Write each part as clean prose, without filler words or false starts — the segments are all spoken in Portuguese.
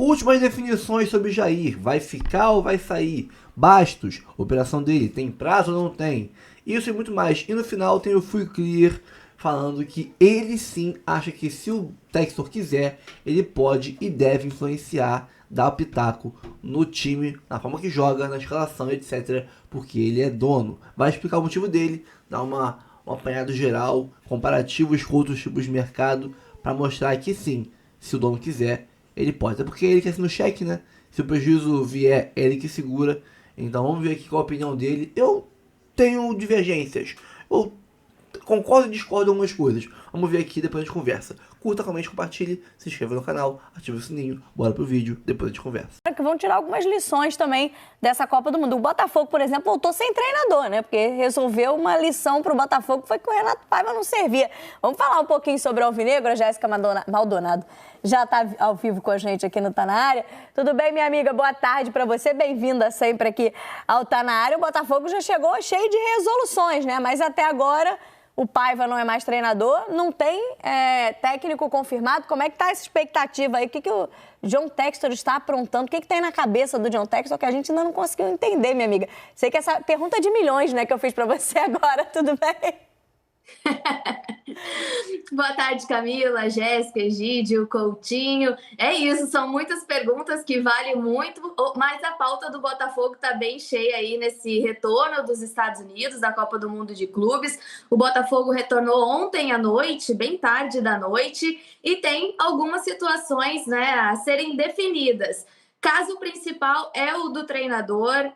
Últimas definições sobre Jair. Vai ficar ou vai sair? Bastos, operação dele, tem prazo ou não tem? Isso e muito mais. E no final tem o Full Clear falando que ele sim acha que se o Textor quiser, ele pode e deve influenciar, dar o pitaco no time, na forma que joga, na escalação, etc. Porque ele é dono. Vai explicar o motivo dele, dar um apanhado geral, comparativos com outros tipos de mercado, para mostrar que sim, se o dono quiser, ele pode. Até porque ele quer ser no cheque, né? Se o prejuízo vier, é ele que segura. Então vamos ver aqui qual a opinião dele. Eu tenho divergências. Eu concordo e discordo em algumas coisas. Vamos ver aqui, depois a gente conversa. Curta, comente, compartilhe, se inscreva no canal, ative o sininho, bora pro vídeo, depois a gente conversa. Que vão tirar algumas lições também dessa Copa do Mundo. O Botafogo, por exemplo, voltou sem treinador, né? Porque resolveu uma lição pro Botafogo, foi que o Renato Paiva não servia. Vamos falar um pouquinho sobre o Alvinegro. A Jéssica Maldonado já tá ao vivo com a gente aqui no Tá Na Área. Tudo bem, minha amiga? Boa tarde para você. Bem-vinda sempre aqui ao Tá Na Área. O Botafogo já chegou cheio de resoluções, né? Mas até agora o Paiva não é mais treinador, não tem técnico confirmado. Como é que tá essa expectativa aí? O que o John Textor está aprontando? O que tem na cabeça do John Textor que a gente ainda não conseguiu entender, minha amiga? Sei que essa pergunta é de milhões, né, que eu fiz para você agora, tudo bem? Boa tarde, Camila, Jéssica, Egídio, Coutinho. É isso, são muitas perguntas que valem muito, mas a pauta do Botafogo está bem cheia aí nesse retorno dos Estados Unidos, da Copa do Mundo de Clubes. O Botafogo retornou ontem à noite, bem tarde da noite, e tem algumas situações, né, a serem definidas. Caso principal é o do treinador.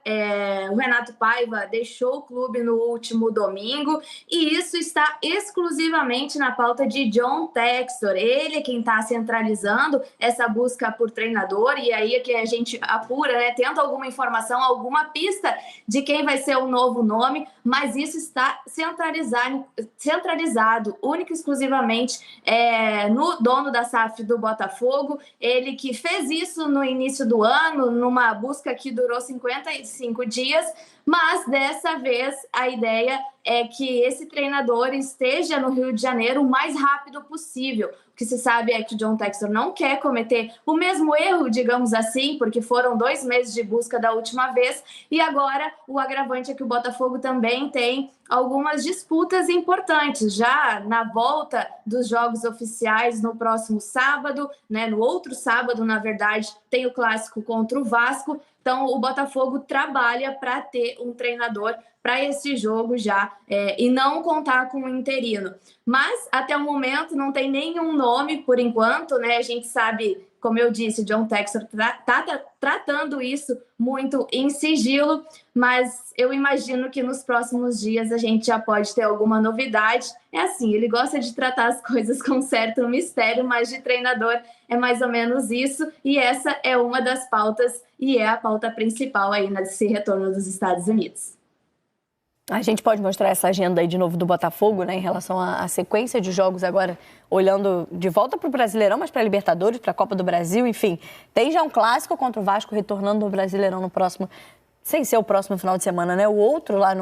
O Renato Paiva deixou o clube no último domingo e isso está exclusivamente na pauta de John Textor. Ele é quem está centralizando essa busca por treinador, e aí é que a gente apura, né, tenta alguma informação, alguma pista de quem vai ser o novo nome, mas isso está centralizado única e exclusivamente no dono da SAF do Botafogo, ele que fez isso no início do ano, numa busca que durou 55 dias, mas dessa vez a ideia é que esse treinador esteja no Rio de Janeiro o mais rápido possível. O que se sabe é que o John Textor não quer cometer o mesmo erro, digamos assim, porque foram 2 meses de busca da última vez, e agora o agravante é que o Botafogo também tem algumas disputas importantes, já na volta dos jogos oficiais no próximo sábado, né, no outro sábado, na verdade, tem o clássico contra o Vasco. Então, o Botafogo trabalha para ter um treinador para esse jogo já e não contar com um interino. Mas, até o momento, não tem nenhum nome por enquanto, né? A gente sabe, como eu disse, o John Textor está tratando isso muito em sigilo, mas eu imagino que nos próximos dias a gente já pode ter alguma novidade. É assim, ele gosta de tratar as coisas com certo mistério, mas de treinador é mais ou menos isso, e essa é uma das pautas, e é a pauta principal aí nesse retorno dos Estados Unidos. A gente pode mostrar essa agenda aí de novo do Botafogo, né, em relação à sequência de jogos agora, olhando de volta para o Brasileirão, mas para a Libertadores, para a Copa do Brasil, enfim. Tem já um clássico contra o Vasco retornando no Brasileirão no próximo, sem ser o próximo final de semana, né? O outro lá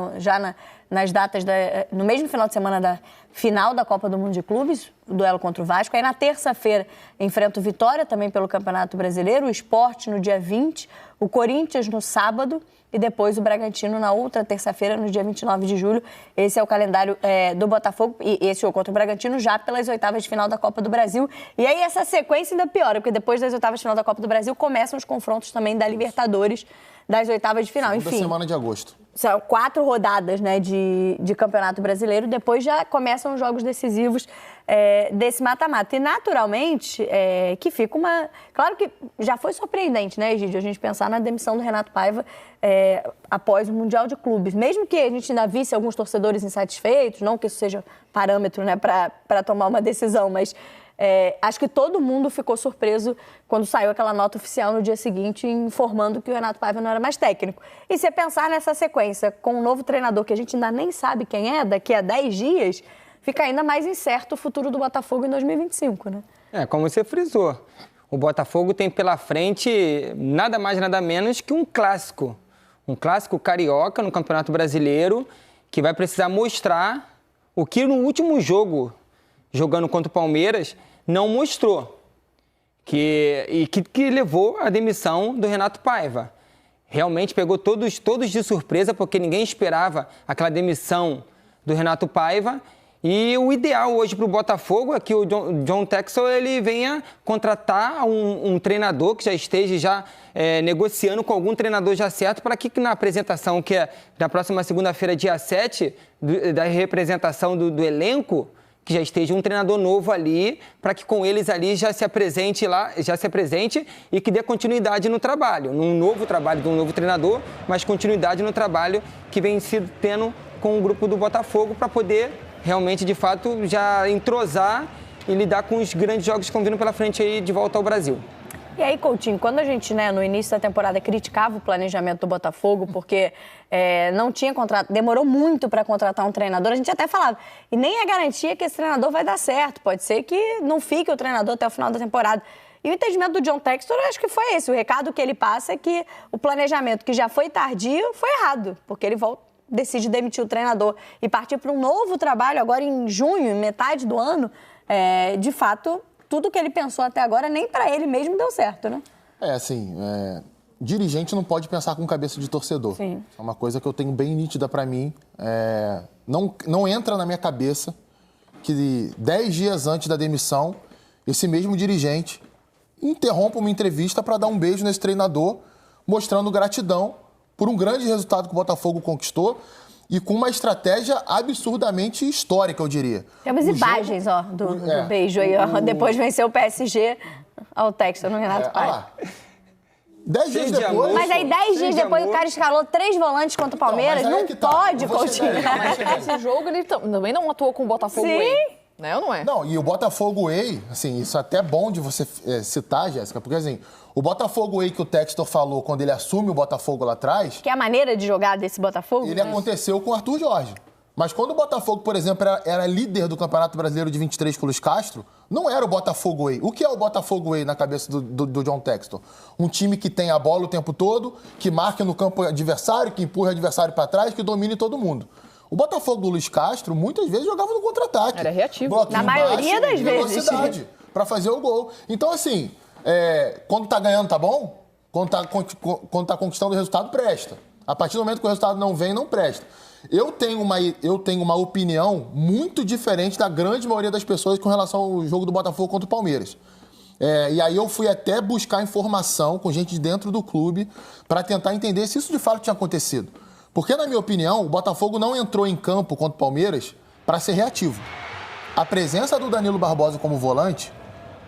nas datas, no mesmo final de semana da final da Copa do Mundo de Clubes, o duelo contra o Vasco. Aí na terça-feira enfrenta o Vitória, também pelo Campeonato Brasileiro, o Sport no dia 20, o Corinthians no sábado e depois o Bragantino na outra terça-feira, no dia 29 de julho. Esse é o calendário do Botafogo, e esse jogo contra o Bragantino já pelas oitavas de final da Copa do Brasil. E aí essa sequência ainda piora, porque depois das oitavas de final da Copa do Brasil começam os confrontos também da Libertadores, das oitavas de final. Enfim, semana de agosto. São 4 rodadas, né, de Campeonato Brasileiro. Depois já começam os jogos decisivos desse mata-mata. E, naturalmente, que fica uma... Claro que já foi surpreendente, né, Egídio, a gente pensar na demissão do Renato Paiva após o Mundial de Clubes. Mesmo que a gente ainda visse alguns torcedores insatisfeitos, não que isso seja parâmetro, né, para tomar uma decisão, mas... acho que todo mundo ficou surpreso quando saiu aquela nota oficial no dia seguinte informando que o Renato Paiva não era mais técnico. E se pensar nessa sequência com um novo treinador que a gente ainda nem sabe quem é, daqui a 10 dias, fica ainda mais incerto o futuro do Botafogo em 2025, né? Como você frisou, o Botafogo tem pela frente nada mais, nada menos que um clássico carioca no Campeonato Brasileiro, que vai precisar mostrar o que no último jogo, jogando contra o Palmeiras, não mostrou, que levou à demissão do Renato Paiva. Realmente pegou todos de surpresa, porque ninguém esperava aquela demissão do Renato Paiva. E o ideal hoje para o Botafogo é que o John Textor ele venha contratar um treinador que já esteja negociando com algum treinador já certo, para que na apresentação, que é na próxima segunda-feira, dia 7, da representação do elenco, que já esteja um treinador novo ali, para que com eles ali já se apresente e que dê continuidade no trabalho, num novo trabalho de um novo treinador, mas continuidade no trabalho que vem sido tendo com o grupo do Botafogo, para poder realmente, de fato, já entrosar e lidar com os grandes jogos que estão vindo pela frente aí de volta ao Brasil. E aí, Coutinho, quando a gente, no início da temporada, criticava o planejamento do Botafogo, porque não tinha contrato, demorou muito para contratar um treinador, a gente até falava, e nem é garantia que esse treinador vai dar certo, pode ser que não fique o treinador até o final da temporada. E o entendimento do John Textor, eu acho que foi esse, o recado que ele passa é que o planejamento que já foi tardio foi errado, porque ele decide demitir o treinador e partir para um novo trabalho agora em junho, metade do ano, de fato, tudo que ele pensou até agora, nem para ele mesmo deu certo, né? Dirigente não pode pensar com cabeça de torcedor. Sim. É uma coisa que eu tenho bem nítida para mim. Não entra na minha cabeça que 10 dias antes da demissão, esse mesmo dirigente interrompa uma entrevista para dar um beijo nesse treinador, mostrando gratidão por um grande resultado que o Botafogo conquistou e com uma estratégia absurdamente histórica, eu diria. Temos imagens, do beijo aí, depois venceu o PSG ao Textor no Renato Paiva. 10 dias depois... Mas aí 10 dias depois o cara escalou 3 volantes contra o Palmeiras, não pode, Coutinho. Esse jogo ele também não atuou com o Botafogo Way, né, ou não é? Não, e o Botafogo Way, assim, isso é até bom de você citar, Jéssica, porque assim, o Botafogo Way que o Textor falou quando ele assume o Botafogo lá atrás... Que é a maneira de jogar desse Botafogo? Ele aconteceu com o Arthur Jorge. Mas quando o Botafogo, por exemplo, era líder do Campeonato Brasileiro de 23 com o Luiz Castro, não era o Botafogo Way. O que é o Botafogo Way na cabeça do John Textor? Um time que tem a bola o tempo todo, que marque no campo adversário, que empurra o adversário para trás, que domine todo mundo. O Botafogo do Luiz Castro, muitas vezes, jogava no contra-ataque. Era reativo. Na maioria das vezes. Velocidade, para fazer o gol. Então, assim, quando tá ganhando, tá bom? Quando tá conquistando o resultado, presta. A partir do momento que o resultado não vem, não presta. Eu tenho uma opinião muito diferente da grande maioria das pessoas com relação ao jogo do Botafogo contra o Palmeiras. E aí eu fui até buscar informação com gente de dentro do clube para tentar entender se isso de fato tinha acontecido. Porque, na minha opinião, o Botafogo não entrou em campo contra o Palmeiras para ser reativo. A presença do Danilo Barbosa como volante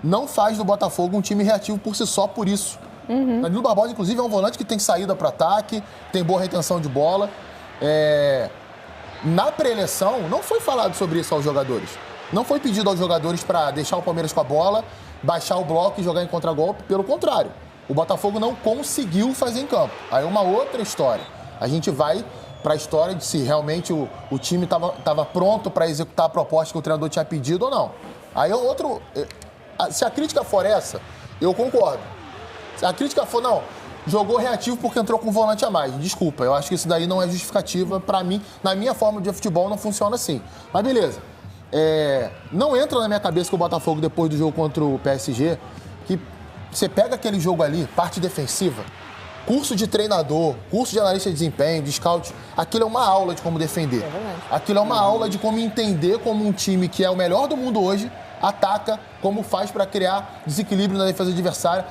não faz do Botafogo um time reativo por si só por isso. Danilo Barbosa, inclusive, é um volante que tem saída para ataque, tem boa retenção de bola. Na pré-eleição, não foi falado sobre isso aos jogadores. Não foi pedido aos jogadores para deixar o Palmeiras com a bola, baixar o bloco e jogar em contragolpe. Pelo contrário, o Botafogo não conseguiu fazer em campo. Aí é uma outra história. A gente vai para a história de se realmente o time estava pronto para executar a proposta que o treinador tinha pedido ou não. Aí é outro... Se a crítica for essa, eu concordo. Se a crítica for, não... Jogou reativo porque entrou com um volante a mais. Desculpa, eu acho que isso daí não é justificativa para mim. Na minha forma de futebol não funciona assim. Mas beleza. Não entra na minha cabeça que o Botafogo, depois do jogo contra o PSG, que você pega aquele jogo ali, parte defensiva, curso de treinador, curso de analista de desempenho, de scout, aquilo é uma aula de como defender. Aquilo é uma aula de como entender como um time que é o melhor do mundo hoje ataca, como faz para criar desequilíbrio na defesa adversária.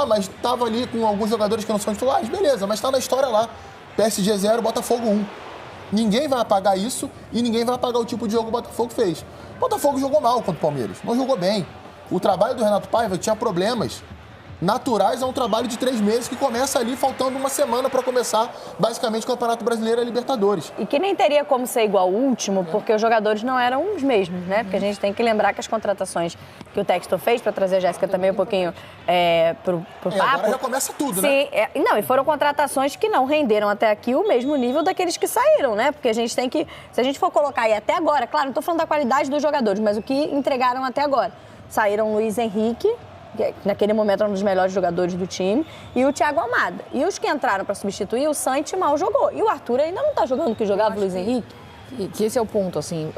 Mas estava ali com alguns jogadores que não são titulares. Beleza, mas está na história lá. PSG 0, Botafogo 1. Ninguém vai apagar isso e ninguém vai apagar o tipo de jogo que o Botafogo fez. O Botafogo jogou mal contra o Palmeiras, não jogou bem. O trabalho do Renato Paiva tinha problemas naturais a um trabalho de 3 meses que começa ali faltando uma semana para começar basicamente o Campeonato Brasileiro e a Libertadores. E que nem teria como ser igual ao último, porque os jogadores não eram os mesmos, né? Porque a gente tem que lembrar que as contratações que o Textor fez, para trazer a Jéssica também um pouquinho pro papo... Agora já começa tudo, sim, né? Não, e foram contratações que não renderam até aqui o mesmo nível daqueles que saíram, né? Porque a gente tem que... Se a gente for colocar aí até agora, claro, não estou falando da qualidade dos jogadores, mas o que entregaram até agora. Saíram o Luiz Henrique, que naquele momento era um dos melhores jogadores do time, e o Thiago Almada. E os que entraram para substituir, o Santi mal jogou. E o Arthur ainda não está jogando o que jogava o Luiz Henrique. Que esse é o ponto, assim,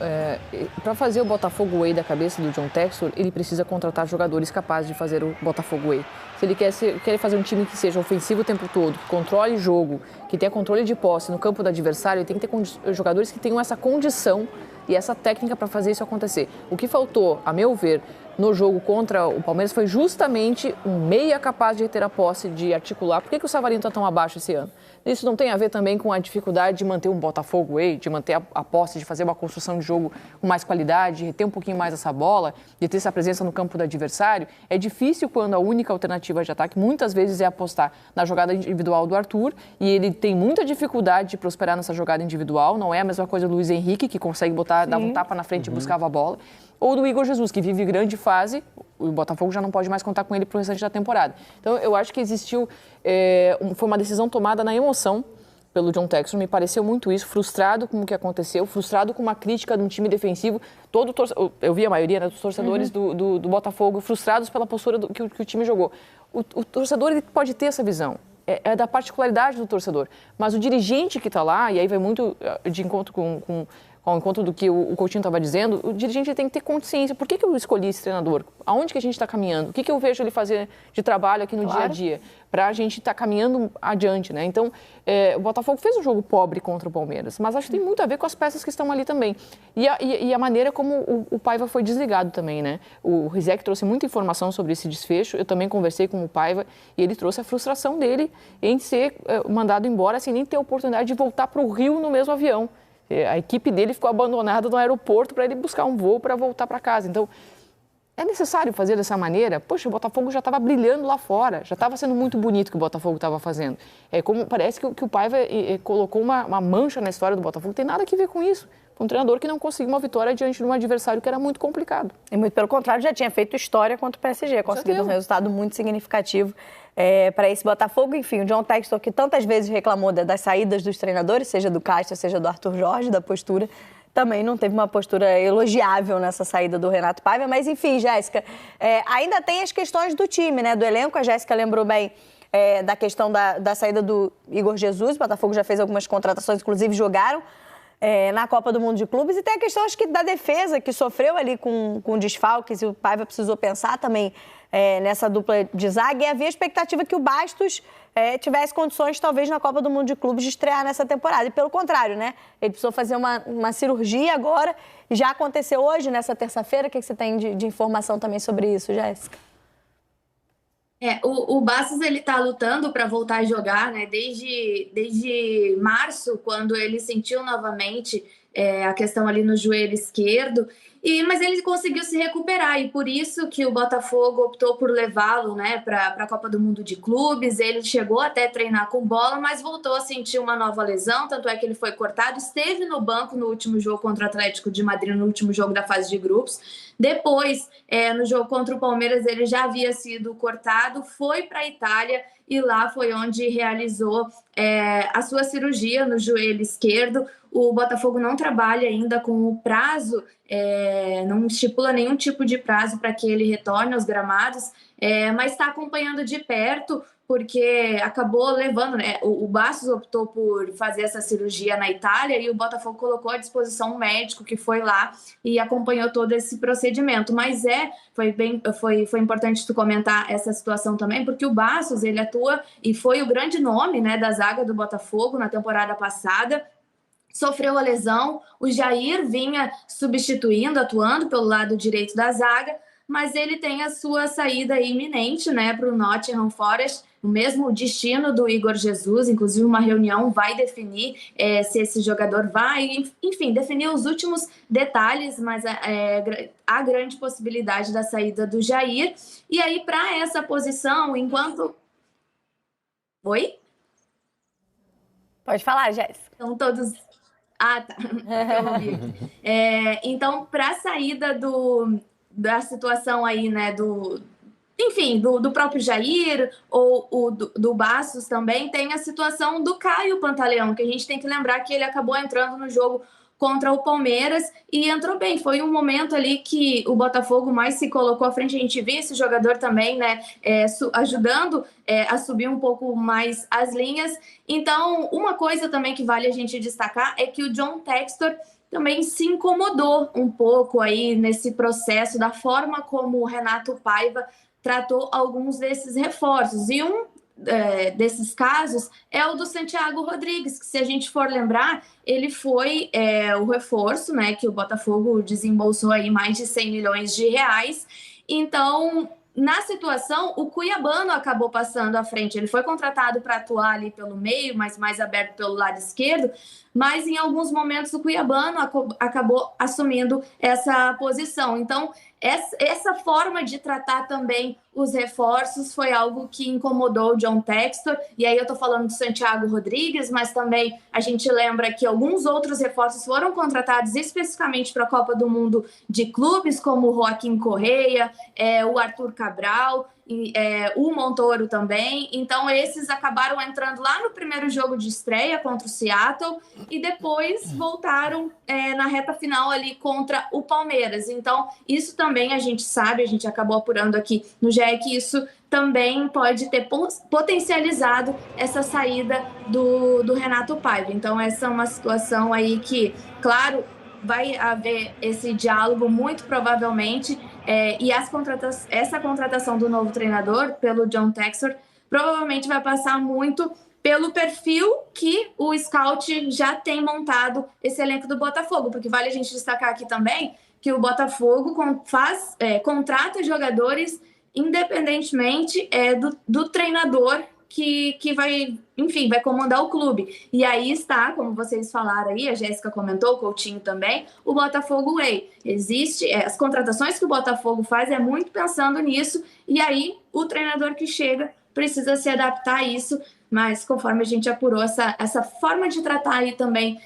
para fazer o Botafogo Way da cabeça do John Textor, ele precisa contratar jogadores capazes de fazer o Botafogo Way. Se ele quer fazer um time que seja ofensivo o tempo todo, que controle o jogo, que tenha controle de posse no campo do adversário, ele tem que ter jogadores que tenham essa condição e essa técnica para fazer isso acontecer. O que faltou, a meu ver, no jogo contra o Palmeiras foi justamente um meia capaz de ter a posse, de articular. Por que o Savarino está tão abaixo esse ano? Isso não tem a ver também com a dificuldade de manter um Botafogo Way, de manter a posse, de fazer uma construção de jogo com mais qualidade, de ter um pouquinho mais essa bola, de ter essa presença no campo do adversário. É difícil quando a única alternativa de ataque muitas vezes é apostar na jogada individual do Arthur, e ele tem muita dificuldade de prosperar nessa jogada individual. Não é a mesma coisa do Luiz Henrique, que consegue dar um tapa na frente e buscava a bola, ou do Igor Jesus, que vive grande fase. O Botafogo já não pode mais contar com ele para o restante da temporada. Então, eu acho que existiu... foi uma decisão tomada na emoção pelo John Textor, me pareceu muito isso, frustrado com o que aconteceu, frustrado com uma crítica de um time defensivo. Eu vi a maioria dos torcedores do Botafogo frustrados pela postura que o time jogou. O torcedor ele pode ter essa visão. É da particularidade do torcedor. Mas o dirigente que está lá, e aí vai muito de encontro ao encontro do que o Coutinho estava dizendo, o dirigente tem que ter consciência. Por que eu escolhi esse treinador? Aonde que a gente está caminhando? O que eu vejo ele fazer de trabalho aqui no dia a dia? Para a gente estar caminhando adiante, né? Então, o Botafogo fez um jogo pobre contra o Palmeiras, mas acho que tem muito a ver com as peças que estão ali também. E a maneira como o Paiva foi desligado também, né? O Rizek trouxe muita informação sobre esse desfecho, eu também conversei com o Paiva, e ele trouxe a frustração dele em ser mandado embora sem nem ter a oportunidade de voltar para o Rio no mesmo avião. A equipe dele ficou abandonada no aeroporto para ele buscar um voo para voltar para casa. Então, é necessário fazer dessa maneira? Poxa, o Botafogo já estava brilhando lá fora, já estava sendo muito bonito o que o Botafogo estava fazendo. Parece que o Paiva colocou uma mancha na história do Botafogo, não tem nada a ver com isso. Um treinador que não conseguiu uma vitória diante de um adversário que era muito complicado. E muito pelo contrário, já tinha feito história contra o PSG, conseguido um resultado muito significativo para esse Botafogo. Enfim, o John Textor, que tantas vezes reclamou das saídas dos treinadores, seja do Castro, seja do Arthur Jorge, da postura, também não teve uma postura elogiável nessa saída do Renato Paiva. Mas, enfim, Jéssica, ainda tem as questões do time, né, do elenco. A Jéssica lembrou bem da questão da saída do Igor Jesus. O Botafogo já fez algumas contratações, inclusive jogaram na Copa do Mundo de Clubes. E tem a questão, acho que, da defesa, que sofreu ali com desfalques, e o Paiva precisou pensar também nessa dupla de zaga. E havia a expectativa que o Bastos tivesse condições, talvez, na Copa do Mundo de Clubes de estrear nessa temporada. E pelo contrário, né? Ele precisou fazer uma cirurgia agora. Já aconteceu hoje, nessa terça-feira. O que você tem de informação também sobre isso, Jéssica? O Bastos, ele tá lutando para voltar a jogar, né? Desde março, quando ele sentiu novamente a questão ali no joelho esquerdo. Mas ele conseguiu se recuperar, e por isso que o Botafogo optou por levá-lo, né, para a Copa do Mundo de Clubes. Ele chegou até a treinar com bola, mas voltou a sentir uma nova lesão, tanto é que ele foi cortado, esteve no banco no último jogo contra o Atlético de Madrid, no último jogo da fase de grupos. Depois, no jogo contra o Palmeiras, ele já havia sido cortado, foi para a Itália, e lá foi onde realizou a sua cirurgia no joelho esquerdo. O Botafogo não trabalha ainda com o prazo, não estipula nenhum tipo de prazo para que ele retorne aos gramados, mas está acompanhando de perto, porque acabou levando, né? O Bastos optou por fazer essa cirurgia na Itália, e o Botafogo colocou à disposição um médico que foi lá e acompanhou todo esse procedimento. Mas foi importante tu comentar essa situação também, porque o Bastos, ele atua e foi o grande nome, né, da zaga do Botafogo na temporada passada. Sofreu a lesão, o Jair vinha substituindo, atuando pelo lado direito da zaga, mas ele tem a sua saída iminente, né, para o Nottingham Forest, o mesmo destino do Igor Jesus. Inclusive uma reunião vai definir se esse jogador vai, enfim, definir os últimos detalhes, mas há grande possibilidade da saída do Jair. E aí, para essa posição, enquanto... Oi? Pode falar, Jéssica. Então, todos... Ah, tá. Então, para a saída da situação aí, né, do próprio Jair, ou do Bastos também, tem a situação do Caio Pantaleão, que a gente tem que lembrar que ele acabou entrando no jogo contra o Palmeiras e entrou bem. Foi um momento ali que o Botafogo mais se colocou à frente. A gente viu esse jogador também, né, ajudando a subir um pouco mais as linhas. Então, uma coisa também que vale a gente destacar é que o John Textor, também se incomodou um pouco aí nesse processo da forma como o Renato Paiva tratou alguns desses reforços. E desses casos é o do Santiago Rodrigues, que, se a gente for lembrar, ele foi o reforço, né, que o Botafogo desembolsou aí mais de 100 milhões de reais. Então, na situação, o Cuiabano acabou passando à frente. Ele foi contratado para atuar ali pelo meio, mas mais aberto pelo lado esquerdo, mas em alguns momentos o Cuiabano acabou assumindo essa posição. Então, essa forma de tratar também os reforços foi algo que incomodou o John Textor. E aí eu estou falando do Santiago Rodrigues, mas também a gente lembra que alguns outros reforços foram contratados especificamente para a Copa do Mundo de clubes, como o Joaquim Correia, o Arthur Cabral, o Montoro também. Então, esses acabaram entrando lá no primeiro jogo de estreia contra o Seattle e depois voltaram na reta final ali contra o Palmeiras. Então, isso também a gente sabe, a gente acabou apurando aqui no GE, que isso também pode ter potencializado essa saída do Renato Paiva. Então, essa é uma situação aí que, claro, vai haver esse diálogo muito provavelmente, e essa contratação do novo treinador pelo John Textor provavelmente vai passar muito pelo perfil que o Scout já tem montado esse elenco do Botafogo, porque vale a gente destacar aqui também que o Botafogo contrata jogadores independentemente do treinador que vai, enfim, vai comandar o clube. E aí está, como vocês falaram aí, a Jéssica comentou, o Coutinho também, o Botafogo Way. As contratações que o Botafogo faz é muito pensando nisso, e aí o treinador que chega precisa se adaptar a isso, mas conforme a gente apurou essa forma de tratar aí também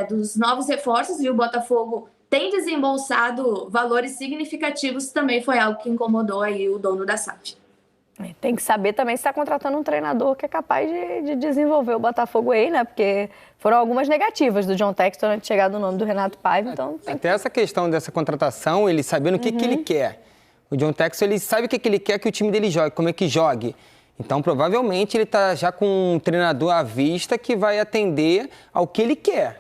dos novos reforços, e o Botafogo tem desembolsado valores significativos, também foi algo que incomodou aí o dono da SAF. Tem que saber também se está contratando um treinador que é capaz de desenvolver o Botafogo aí, né? Porque foram algumas negativas do John Textor antes de chegar do nome do Renato Paiva, então... Até essa questão dessa contratação, ele sabendo o que ele quer. O John Textor, ele sabe o que ele quer que o time dele jogue, como é que jogue. Então, provavelmente, ele está já com um treinador à vista que vai atender ao que ele quer.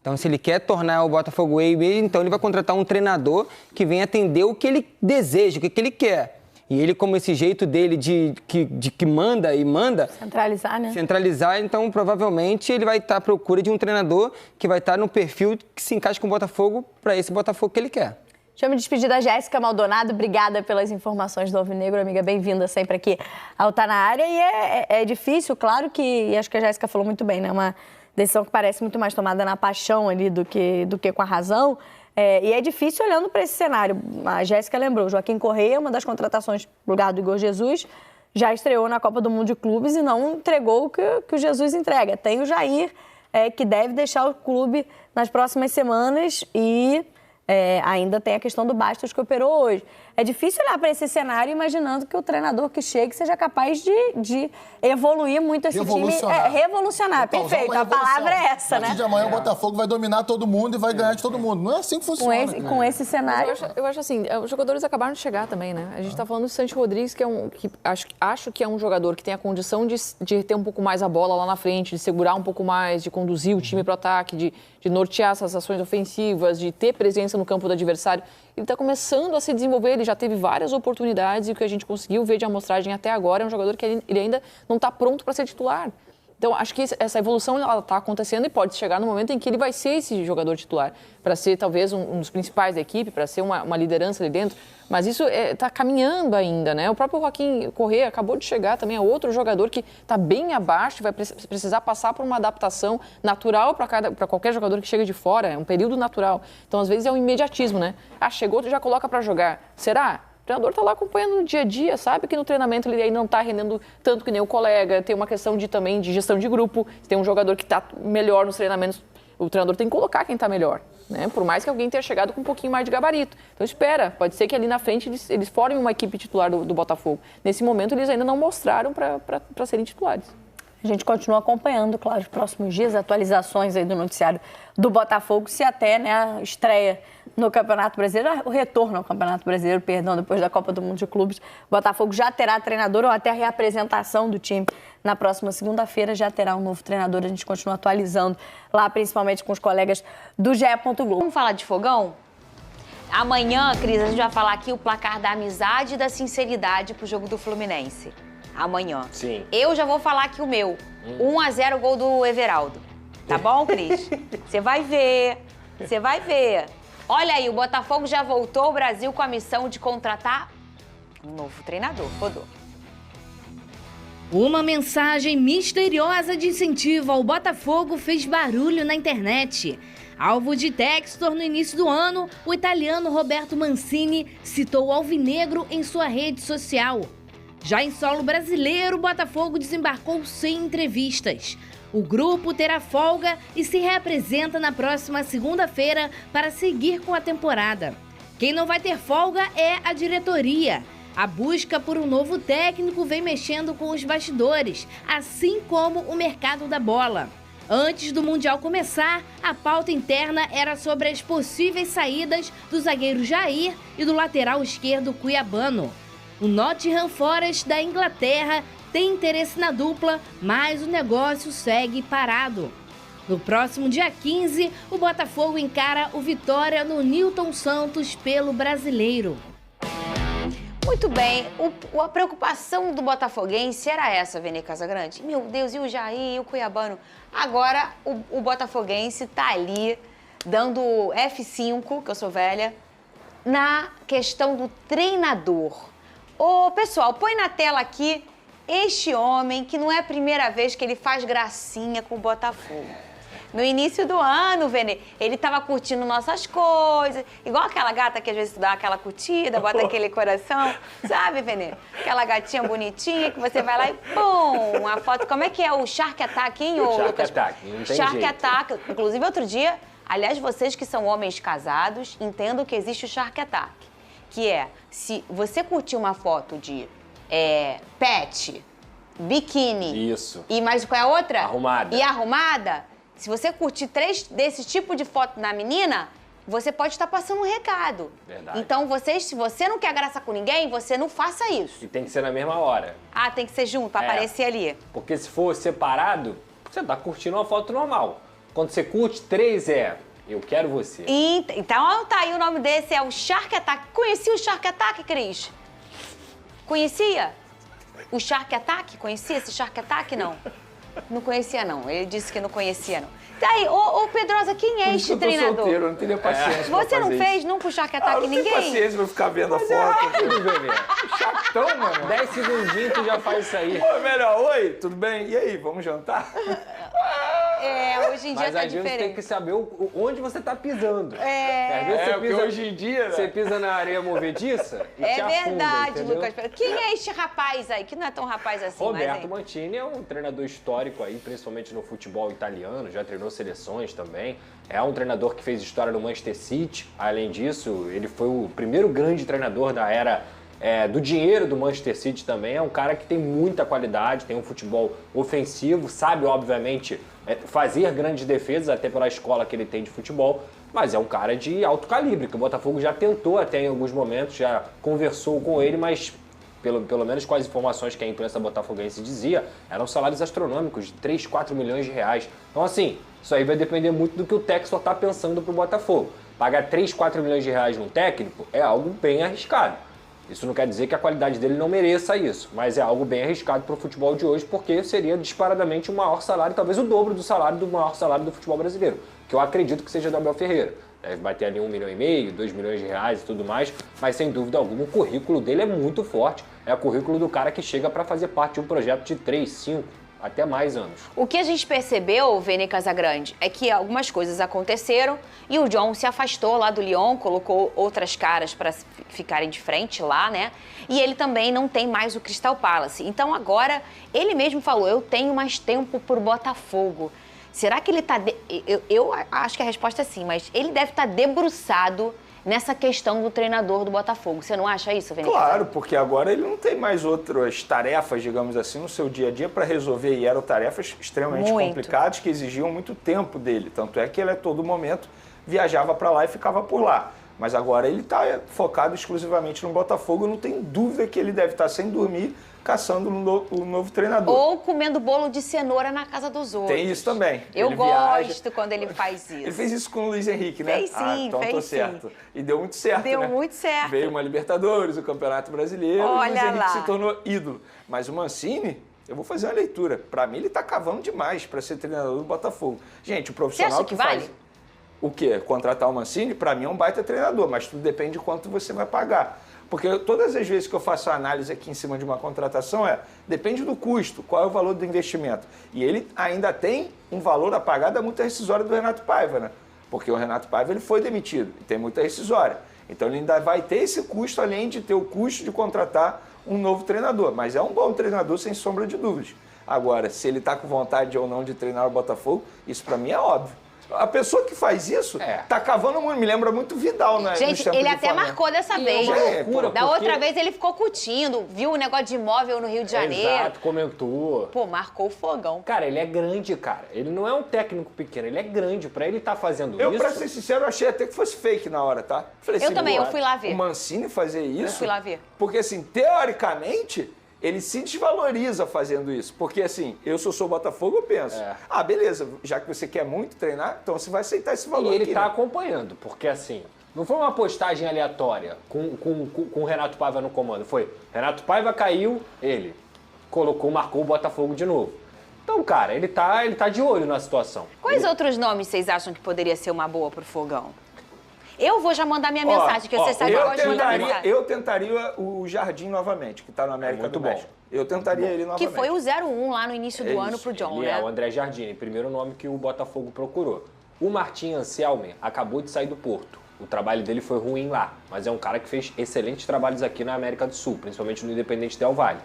Então, se ele quer tornar o Botafogo Way, então ele vai contratar um treinador que venha atender o que ele deseja, o que ele quer. E ele, como esse jeito dele de que manda e manda... Centralizar, né? Centralizar, então provavelmente ele vai estar à procura de um treinador que vai estar no perfil que se encaixa com o Botafogo para esse Botafogo que ele quer. Deixa eu me despedir da Jéssica Maldonado. Obrigada pelas informações do Alvinegro, amiga. Bem-vinda sempre aqui ao Tá Na Área. E é difícil, claro que... E acho que a Jéssica falou muito bem, né? Uma decisão que parece muito mais tomada na paixão ali do que com a razão. E é difícil olhando para esse cenário. A Jéssica lembrou, Joaquim Correia, uma das contratações no lugar do Igor Jesus, já estreou na Copa do Mundo de Clubes e não entregou o que o Jesus entrega. Tem o Jair, que deve deixar o clube nas próximas semanas, e ainda tem a questão do Bastos, que operou hoje. É difícil olhar para esse cenário imaginando que o treinador que chegue seja capaz de evoluir muito esse time. Revolucionar, perfeito. A palavra é essa, né? A partir de amanhã o Botafogo vai dominar todo mundo e vai ganhar de todo mundo. Não é assim que funciona. Com esse cenário... Eu acho assim, os jogadores acabaram de chegar também, né? A gente está falando do Santi Rodrigues, que acho que é um jogador que tem a condição de ter um pouco mais a bola lá na frente, de segurar um pouco mais, de conduzir o time para o ataque, de nortear essas ações ofensivas, de ter presença no campo do adversário. Ele está começando a se desenvolver, ele já teve várias oportunidades e o que a gente conseguiu ver de amostragem até agora é um jogador que ele ainda não está pronto para ser titular. Então, acho que essa evolução está acontecendo e pode chegar no momento em que ele vai ser esse jogador titular, para ser talvez um dos principais da equipe, para ser uma liderança ali dentro. Mas isso está caminhando ainda, né? O próprio Joaquim Correia acabou de chegar também, é outro jogador que está bem abaixo, vai precisar passar por uma adaptação natural para qualquer jogador que chega de fora, é um período natural. Então, às vezes, é um imediatismo, né? Chegou, tu já coloca para jogar. Será? O treinador está lá acompanhando no dia a dia, sabe que no treinamento ele aí não está rendendo tanto que nem o colega, tem uma questão também de gestão de grupo, se tem um jogador que está melhor nos treinamentos, o treinador tem que colocar quem está melhor, né? Por mais que alguém tenha chegado com um pouquinho mais de gabarito. Então espera, pode ser que ali na frente eles formem uma equipe titular do Botafogo. Nesse momento eles ainda não mostraram para serem titulares. A gente continua acompanhando, claro, os próximos dias, atualizações aí do noticiário do Botafogo, se até, né, a estreia no Campeonato Brasileiro, o retorno ao Campeonato Brasileiro, perdão, depois da Copa do Mundo de Clubes, o Botafogo já terá treinador ou até a reapresentação do time na próxima segunda-feira já terá um novo treinador. A gente continua atualizando lá, principalmente com os colegas do GE. Globo. Vamos falar de fogão? Amanhã, Cris, a gente vai falar aqui o placar da amizade e da sinceridade pro jogo do Fluminense. Amanhã. Sim. Eu já vou falar aqui o meu. 1-0 gol do Everaldo. Tá bom, Cris? Você vai ver. Você vai ver. Olha aí, o Botafogo já voltou ao Brasil com a missão de contratar um novo treinador. Rodou. Uma mensagem misteriosa de incentivo ao Botafogo fez barulho na internet. Alvo de Textor no início do ano, o italiano Roberto Mancini citou o alvinegro em sua rede social. Já em solo brasileiro, o Botafogo desembarcou sem entrevistas. O grupo terá folga e se reapresenta na próxima segunda-feira para seguir com a temporada. Quem não vai ter folga é a diretoria. A busca por um novo técnico vem mexendo com os bastidores, assim como o mercado da bola. Antes do Mundial começar, a pauta interna era sobre as possíveis saídas do zagueiro Jair e do lateral esquerdo cuiabano. O Nottingham Forest da Inglaterra tem interesse na dupla, mas o negócio segue parado. No próximo dia 15, o Botafogo encara o Vitória no Newton Santos pelo Brasileiro. Muito bem, a preocupação do botafoguense era essa, Vene Casagrande. Meu Deus, e o Jair, e o cuiabano? Agora o botafoguense tá ali, dando F5, que eu sou velha, na questão do treinador. Ô, pessoal, põe na tela aqui este homem, que não é a primeira vez que ele faz gracinha com o Botafogo. No início do ano, Vene, ele tava curtindo nossas coisas, igual aquela gata que às vezes dá aquela curtida, bota aquele coração, sabe, Vene? Aquela gatinha bonitinha que você vai lá e pum, a foto. Como é que é o Shark Attack, hein, ô Shark Lucas? Attack, não tem Shark jeito. Attack. Inclusive, outro dia, aliás, vocês que são homens casados, entendam que existe o Shark Attack, que é, se você curtir uma foto de pet, biquíni... Isso. E mais qual é a outra? Arrumada. E arrumada... Se você curtir 3 desse tipo de foto na menina, você pode estar passando um recado. Verdade. Então, se você não quer graça com ninguém, você não faça isso. E tem que ser na mesma hora. Ah, tem que ser junto, pra aparecer ali. Porque se for separado, você tá curtindo uma foto normal. Quando você curte, 3 eu quero você. Então, tá aí o nome desse, é o Shark Attack. Conhecia o Shark Attack, Cris? Conhecia? O Shark Attack? Conhecia esse Shark Attack, não? Não conhecia, não. Ele disse que não conhecia, não. Tá aí, ô Pedrosa, quem é este treinador? Solteiro, eu não teria paciência pra Você não fazer fez isso. nunca o Shark Attack não ninguém? tenho paciência pra ficar vendo a foto. Rápido, Vene. Chatão, mano. 10 segundinhos tu já faz isso aí. Ô, melhor, oi, tudo bem? E aí, vamos jantar? Hoje em dia Mas tá às vezes diferente. tem que saber onde você tá pisando. É. Às vezes você porque pisa, hoje em dia, né? você pisa na areia movediça e É te afunda, verdade, entendeu? Lucas. Quem é este rapaz aí? Que não é tão rapaz assim, Roberto mas Mancini é um treinador histórico aí, principalmente no futebol italiano, já treinou seleções também. É um treinador que fez história no Manchester City. Além disso, ele foi o primeiro grande treinador da era do dinheiro do Manchester City também. É um cara que tem muita qualidade, tem um futebol ofensivo, sabe, obviamente, fazer grandes defesas, até pela escola que ele tem de futebol. Mas é um cara de alto calibre, que o Botafogo já tentou até em alguns momentos, já conversou com ele, mas pelo menos com as informações que a imprensa botafoguense dizia, eram salários astronômicos de 3, 4 milhões de reais. Então, assim, isso aí vai depender muito do que o Textor está pensando pro Botafogo. Pagar 3, 4 milhões de reais num técnico é algo bem arriscado. Isso não quer dizer que a qualidade dele não mereça isso, mas é algo bem arriscado para o futebol de hoje, porque seria disparadamente o maior salário, talvez o dobro do salário do maior salário do futebol brasileiro, que eu acredito que seja do Abel Ferreira. Deve bater ali 1,5 milhão, 2 milhões de reais e tudo mais, mas sem dúvida alguma o currículo dele é muito forte. É o currículo do cara que chega para fazer parte de um projeto de 3, 5, até mais anos. O que a gente percebeu, Vene Casagrande, é que algumas coisas aconteceram e o John se afastou lá do Lyon, colocou outras caras para ficarem de frente lá, né? E ele também não tem mais o Crystal Palace. Então agora, ele mesmo falou, eu tenho mais tempo por Botafogo. Será que ele está... Eu acho que a resposta é sim, mas ele deve estar debruçado nessa questão do treinador do Botafogo. Você não acha isso, Vene? Claro, porque agora ele não tem mais outras tarefas, digamos assim, no seu dia a dia para resolver, e eram tarefas extremamente complicadas que exigiam muito tempo dele. Tanto é que ele a todo momento viajava para lá e ficava por lá. Mas agora ele está focado exclusivamente no Botafogo. Eu não tenho dúvida que ele deve estar sem dormir, caçando um novo treinador. Ou comendo bolo de cenoura na casa dos outros. Tem isso também. Eu Ele gosto viaja. quando ele faz isso. Ele fez isso com o Luiz Henrique, né? Fez sim, então fez tô sim. certo. E deu muito certo, Deu né? muito certo. Veio uma Libertadores, o Campeonato Brasileiro, Olha e o Luiz Henrique lá. se tornou ídolo. Mas o Mancini, eu vou fazer uma leitura. Para mim, ele tá cavando demais para ser treinador do Botafogo. Gente, o profissional Você acha que vale? faz... O quê? Contratar o Mancini, para mim é um baita treinador, mas tudo depende de quanto você vai pagar. Porque todas as vezes que eu faço a análise aqui em cima de uma contratação depende do custo, qual é o valor do investimento. E ele ainda tem um valor a pagar da multa rescisória do Renato Paiva, né? Porque o Renato Paiva ele foi demitido e tem multa rescisória. Então ele ainda vai ter esse custo, além de ter o custo de contratar um novo treinador. Mas é um bom treinador, sem sombra de dúvidas. Agora, se ele está com vontade ou não de treinar o Botafogo, isso para mim é óbvio. A pessoa que faz isso tá cavando muito, me lembra muito Vidal, né? Gente, ele até marcou dessa vez. loucura, Da porque- outra vez ele ficou curtindo, viu o negócio de imóvel no Rio de Janeiro. Exato, comentou. Pô, marcou o fogão. Cara, ele é grande, cara. Ele não é um técnico pequeno, ele é grande. Pra ele estar fazendo Eu, isso... pra ser sincero, achei até que fosse fake na hora, tá? Falei Eu também, pô, eu fui lá ver. O Mancini fazer isso... Eu fui lá ver. Porque, assim, teoricamente, ele se desvaloriza fazendo isso. Porque, assim, eu sou Botafogo, eu penso, beleza, já que você quer muito treinar, então você vai aceitar esse valor E ele aqui, tá né? acompanhando, porque assim, não foi uma postagem aleatória com o Renato Paiva no comando. Foi, Renato Paiva caiu, ele marcou o Botafogo de novo. Então, cara, ele tá de olho na situação. Quais outros nomes vocês acham que poderia ser uma boa pro fogão? Eu vou já mandar minha mensagem, que você sabe que eu gosto de mandar mensagem. Eu tentaria o Jardim novamente, que tá no América muito do bom. México. Eu tentaria ele novamente. Que foi o 0-1 lá no início do ano pro John, Ele né? é o André Jardine, primeiro nome que o Botafogo procurou. O Martim Anselmi acabou de sair do Porto. O trabalho dele foi ruim lá, mas é um cara que fez excelentes trabalhos aqui na América do Sul, principalmente no Independente Del Valle.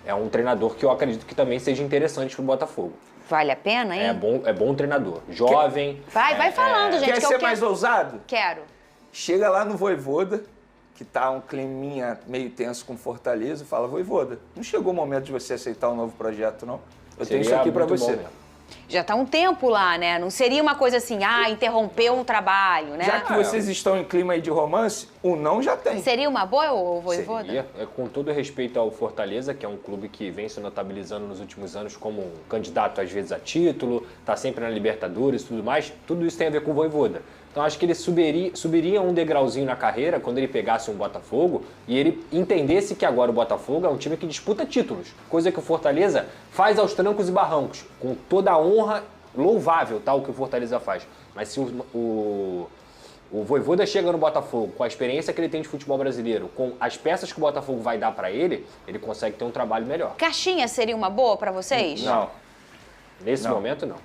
É um treinador que eu acredito que também seja interessante pro Botafogo. Vale a pena, hein? É bom treinador. Jovem. Vai falando, gente. Quer que eu ser quero. mais ousado? Quero. Chega lá no Vojvoda, que tá um climinha meio tenso com Fortaleza, e fala, Vojvoda, não chegou o momento de você aceitar um novo projeto, não? Eu tenho isso aqui pra muito bom você. mesmo. Já tá um tempo lá, né? Não seria uma coisa assim, interrompeu um trabalho, né? Já que vocês estão em clima aí de romance, o não já tem. Seria uma boa, ô Vojvoda? Seria, com todo respeito ao Fortaleza, que é um clube que vem se notabilizando nos últimos anos como um candidato às vezes a título, tá sempre na Libertadores e tudo mais, tudo isso tem a ver com o Vojvoda. Então acho que ele subiria um degrauzinho na carreira quando ele pegasse um Botafogo e ele entendesse que agora o Botafogo é um time que disputa títulos, coisa que o Fortaleza faz aos trancos e barrancos, com toda a honra louvável, tá, o que o Fortaleza faz. Mas se o Vojvoda chega no Botafogo com a experiência que ele tem de futebol brasileiro, com as peças que o Botafogo vai dar pra ele, ele consegue ter um trabalho melhor. Caixinha seria uma boa pra vocês? Não. Nesse Não. momento, não.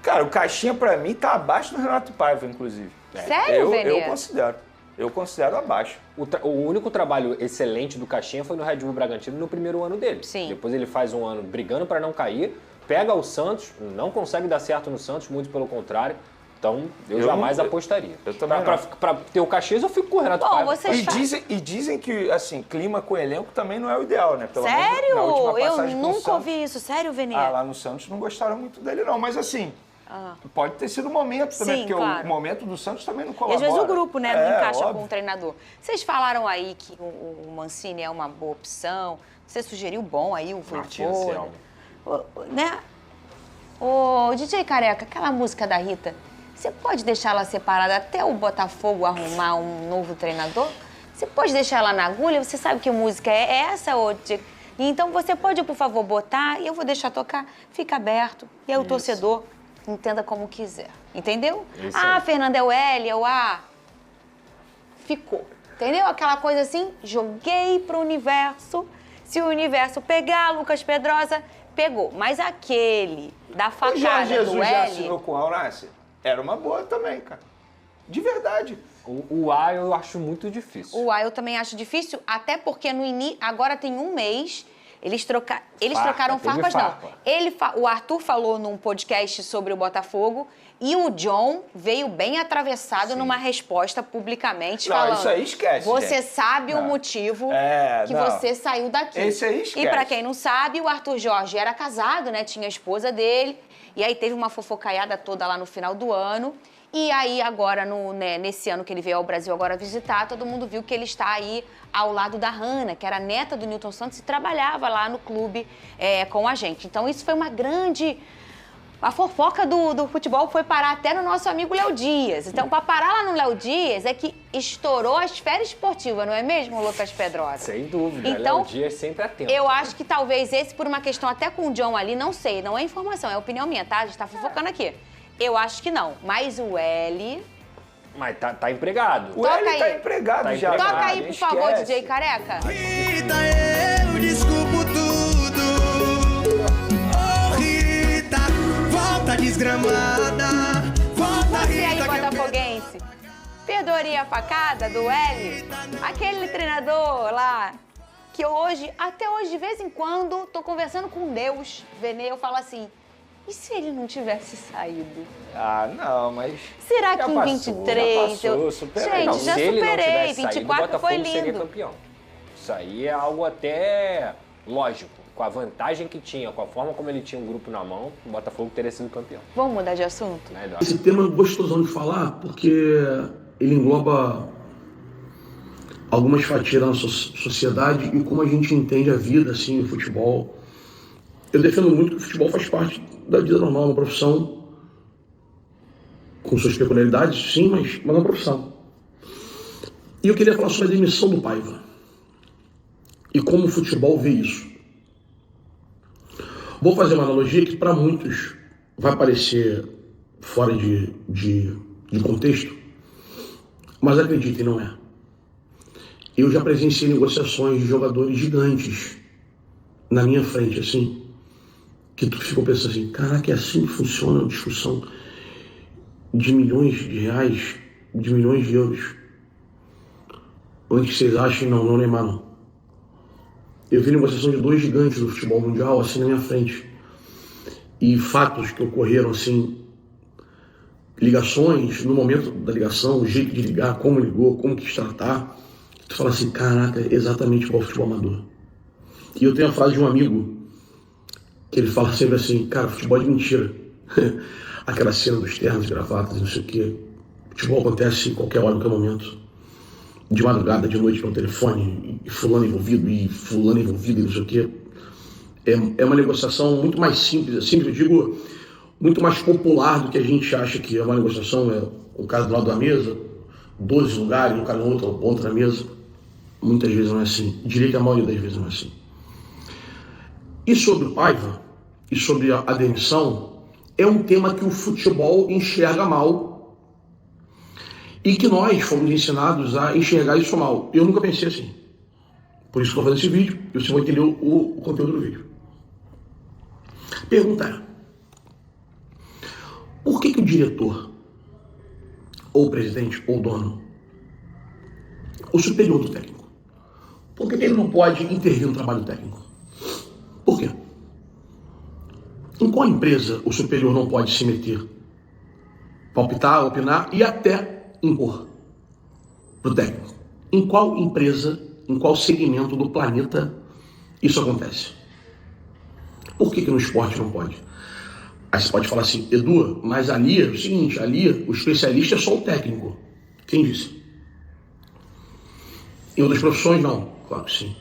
Cara, o Caixinha pra mim tá abaixo do Renato Paiva, inclusive. Sério, Vene? Eu considero abaixo. O único trabalho excelente do Caixinha foi no Red Bull Bragantino no primeiro ano dele. Sim. Depois ele faz um ano brigando para não cair, pega o Santos, não consegue dar certo no Santos, muito pelo contrário. Então, eu jamais apostaria. Eu também pra ter o Caxias, eu fico com o Renato Bom, Paiva. vocês E dizem que, assim, clima com elenco também não é o ideal, né? Pelo menos Sério? na última Eu passagem com o nunca Santos. ouvi isso. Sério, Vene? Lá no Santos não gostaram muito dele, não. Mas, assim, pode ter sido o momento também, Sim, porque claro. o momento do Santos também não E colabora. às vezes o grupo, né, não encaixa óbvio. com o treinador. Vocês falaram aí que o Mancini é uma boa opção. Você sugeriu bom aí, o Martim Vojvoda. Anselmi. Né? Ô, DJ Careca, aquela música da Rita, você pode deixar ela separada até o Botafogo arrumar um novo treinador? Você pode deixar ela na agulha? Você sabe que música é essa, ô DJ? Então você pode, por favor, botar e eu vou deixar tocar. Fica aberto. E aí o torcedor entenda como quiser. Entendeu? Isso aí. Fernanda é o L, é o A. Ficou. Entendeu? Aquela coisa assim, joguei pro universo. Se o universo pegar, Lucas Pedrosa, pegou. Mas aquele da O Jorge facada Jesus do já L... assinou com o Alnasser? Era uma boa também, cara. De verdade. O A eu acho muito difícil. O A eu também acho difícil, até porque no agora tem um mês, eles trocaram teve farpas, farpa. não. O Arthur falou num podcast sobre o Botafogo e o John veio bem atravessado numa resposta publicamente Não, falando. isso aí esquece, Você gente. sabe o Não. motivo que não. você saiu daqui. Esse aí esquece. E pra quem não sabe, o Arthur Jorge era casado, né? Tinha a esposa dele. E aí teve uma fofocaiada toda lá no final do ano. E aí agora, nesse ano que ele veio ao Brasil agora visitar, todo mundo viu que ele está aí ao lado da Hannah, que era a neta do Nilton Santos e trabalhava lá no clube com a gente. Então isso foi uma grande... A fofoca do futebol foi parar até no nosso amigo Léo Dias. Então, para parar lá no Léo Dias, é que estourou a esfera esportiva, não é mesmo, Lucas Pedrosa? Sem dúvida, então, Léo Dias sempre atento. Eu acho que talvez esse, por uma questão até com o John ali, não sei, não é informação, é opinião minha, tá? A gente tá fofocando aqui. Eu acho que não, mas o L... Mas tá empregado. O L tá empregado já. Toca aí, por favor, DJ Careca. Rita, eu desculpo tudo. Volta desgramada, volta Você aí, botafoguense, perdoaria a facada do L? Aquele treinador lá, que até hoje, de vez em quando, tô conversando com Deus, Vene, eu falo assim, e se ele não tivesse saído? Ah, não, mas... Será que já em passou, 23 já passou, eu... superei. Gente, Não, já se ele não superei, tivesse 24 saído, o foi Botafogo seria lindo. campeão. Isso aí é algo até lógico. Com a vantagem que tinha, com a forma como ele tinha um grupo na mão, o Botafogo teria sido campeão. Vamos mudar de assunto? Esse tema é gostosão de falar porque ele engloba algumas fatias da nossa sociedade e como a gente entende a vida, assim, o futebol. Eu defendo muito que o futebol faz parte da vida normal, uma profissão com suas peculiaridades, sim, mas é uma profissão. E eu queria falar sobre a demissão do Paiva e como o futebol vê isso. Vou fazer uma analogia que para muitos vai parecer fora de contexto, mas acreditem, não é. Eu já presenciei negociações de jogadores gigantes na minha frente, assim, que tu ficou pensando assim, caraca, é assim que funciona a discussão de milhões de reais, de milhões de euros. Antes que vocês achem, não, Neymar não. Eu vi negociação de 2 gigantes do futebol mundial assim na minha frente. E fatos que ocorreram assim, ligações, no momento da ligação, o jeito de ligar, como ligou, como quis tratar. Tu fala assim, caraca, é exatamente igual ao futebol amador. E eu tenho a frase de um amigo, que ele fala sempre assim, cara, futebol é de mentira. Aquela cena dos ternos, gravatas, não sei o quê. Futebol acontece em qualquer hora, em qualquer momento. De madrugada, de noite, pelo telefone, e fulano envolvido, e não sei o quê. É uma negociação muito mais simples, assim, eu digo, muito mais popular do que a gente acha que é uma negociação. É um cara do lado da mesa, 12 lugares, um cara no outro, ponto da mesa. Muitas vezes não é assim. Diria que a maioria das vezes não é assim. E sobre o Paiva, e sobre a demissão, é um tema que o futebol enxerga mal, e que nós fomos ensinados a enxergar isso mal. Eu nunca pensei assim. Por isso que eu vou fazer esse vídeo, e você vai entender o conteúdo do vídeo. Pergunta é, por que o diretor, ou o presidente, ou o dono, o superior do técnico, por que ele não pode intervir no trabalho técnico? Por quê? Em qual empresa o superior não pode se meter, palpitar, opinar e até impor para o técnico? Em qual empresa, em qual segmento do planeta isso acontece? Por que no esporte não pode? Aí você pode falar assim, Edu, mas ali é o seguinte, ali o especialista é só o técnico. Quem disse? Em outras profissões, não. Claro que sim.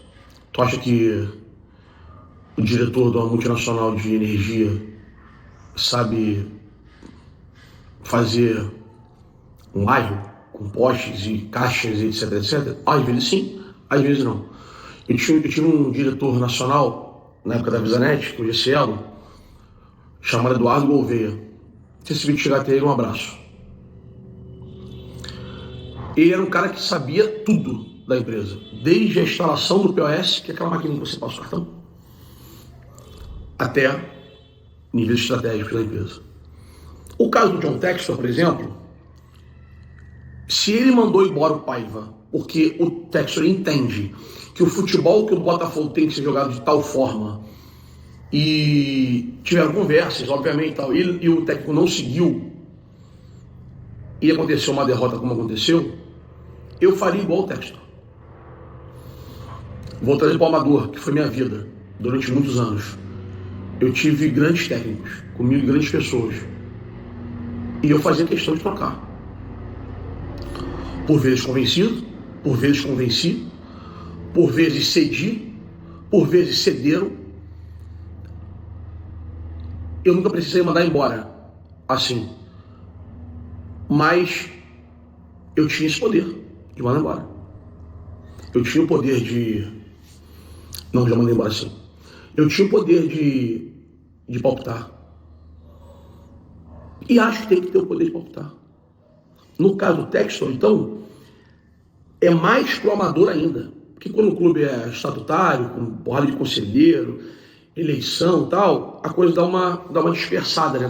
Tu acha que o diretor de uma multinacional de energia sabe fazer um live com postes e caixas, etc, etc? Às vezes sim, às vezes não. Eu tive um diretor nacional, na época da Visanet, hoje é Cielo, chamado Eduardo Gouveia. Se esse vídeo chegar até ele, um abraço. Ele era um cara que sabia tudo da empresa, desde a instalação do POS, que é aquela maquininha que você passa o cartão, até níveis estratégicos da empresa. O caso do John Textor, por exemplo, se ele mandou embora o Paiva porque o Textor entende que o futebol que o Botafogo tem que ser jogado de tal forma, e tiveram conversas, obviamente, tal, e o técnico não seguiu, e aconteceu uma derrota como aconteceu, eu faria igual o Textor. Vou trazer para o Amador, que foi minha vida durante muitos anos. Eu tive grandes técnicos, comigo grandes pessoas. E eu fazia questão de trocar. Por vezes convencido, por vezes convenci, por vezes cedi, por vezes cederam. Eu nunca precisei mandar embora, assim. Mas eu tinha esse poder de mandar embora. Eu tinha o poder de... Não, já mandei embora assim. Eu tinha o poder de palpitar. E acho que tem que ter o poder de palpitar. No caso do Textor, então, é mais pro amador ainda. Porque quando o clube é estatutário, com porrada de conselheiro, eleição e tal, a coisa dá uma dispersada, né?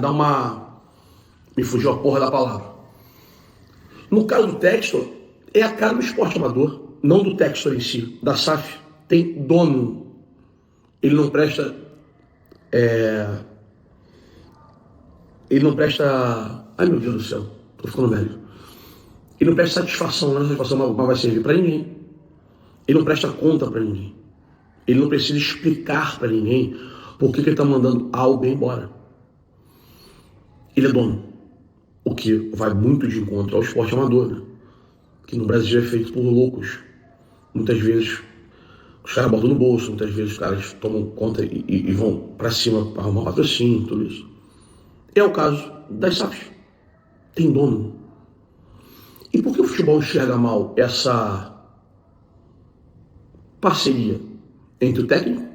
Me fugiu a porra da palavra. No caso do Textor, é a cara do esporte amador, não do Textor em si, da SAF. Tem dono. Ele não presta... Ele não presta... Ai, meu Deus do céu, tô ficando velho. Ele não presta satisfação, não é satisfação, mas vai servir para ninguém. Ele não presta conta para ninguém. Ele não precisa explicar para ninguém por que ele está mandando A ou B embora. Ele é dono. O que vai muito de encontro ao esporte amador, né? Que no Brasil é feito por loucos. Muitas vezes os caras botam no bolso, muitas vezes os caras tomam conta e vão para cima para arrumar patrocínio, tudo isso. É o caso das SAFs. Tem dono. E por que o futebol enxerga mal essa parceria entre o técnico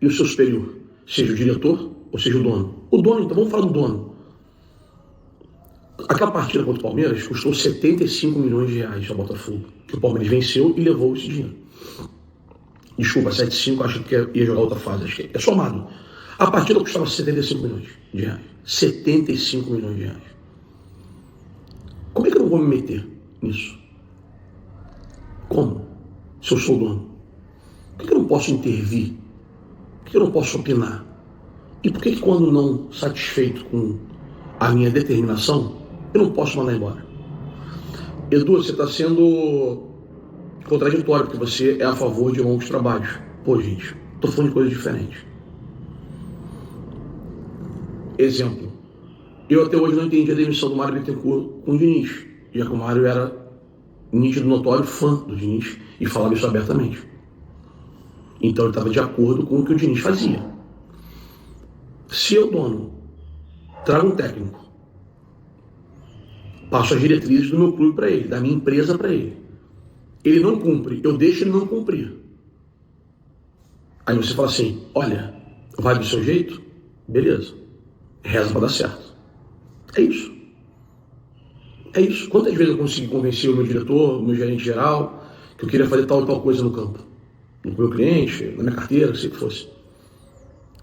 e o seu superior? Seja o diretor ou seja o dono. O dono, então, vamos falar do dono. Aquela partida contra o Palmeiras custou 75 milhões de reais ao Botafogo. Que o Palmeiras venceu e levou esse dinheiro. Desculpa, 75, acho que ia jogar outra fase. Acho que é somado. A partida custava 75 milhões de reais. 75 milhões de reais. Como é que eu não vou me meter nisso? Como? Se eu sou dono. Por que eu não posso intervir? Por que eu não posso opinar? E por que quando não satisfeito com a minha determinação, eu não posso mandar embora? Edu, você está sendo contraditório, porque você é a favor de longos trabalhos. Pô, gente, estou falando de coisas diferentes. Exemplo. Eu até hoje não entendi a demissão do Mário Bittencourt com o Diniz, já que o Mário era nítido, notório fã do Diniz e falava isso abertamente. Então ele estava de acordo com o que o Diniz fazia. Se eu, dono, trago um técnico, passo as diretrizes do meu clube para ele, da minha empresa para ele, ele não cumpre, eu deixo ele não cumprir. Aí você fala assim, olha, vai do seu jeito? Beleza. Reza para dar certo. É isso. É isso. Quantas vezes eu consegui convencer o meu diretor, o meu gerente geral, que eu queria fazer tal e tal coisa no campo? No meu cliente, na minha carteira, se fosse.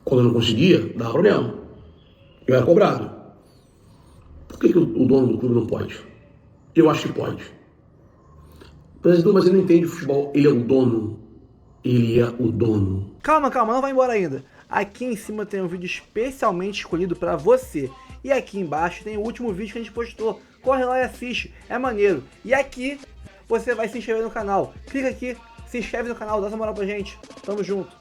Quando eu não conseguia, dava problema. Eu era cobrado. Por que o dono do clube não pode? Eu acho que pode. Mas ele não entende futebol. Ele é o dono. Ele é o dono. Calma, não vai embora ainda. Aqui em cima tem um vídeo especialmente escolhido para você. E aqui embaixo tem o último vídeo que a gente postou. Corre lá e assiste, é maneiro. E aqui você vai se inscrever no canal. Clica aqui, se inscreve no canal, dá essa moral pra gente. Tamo junto.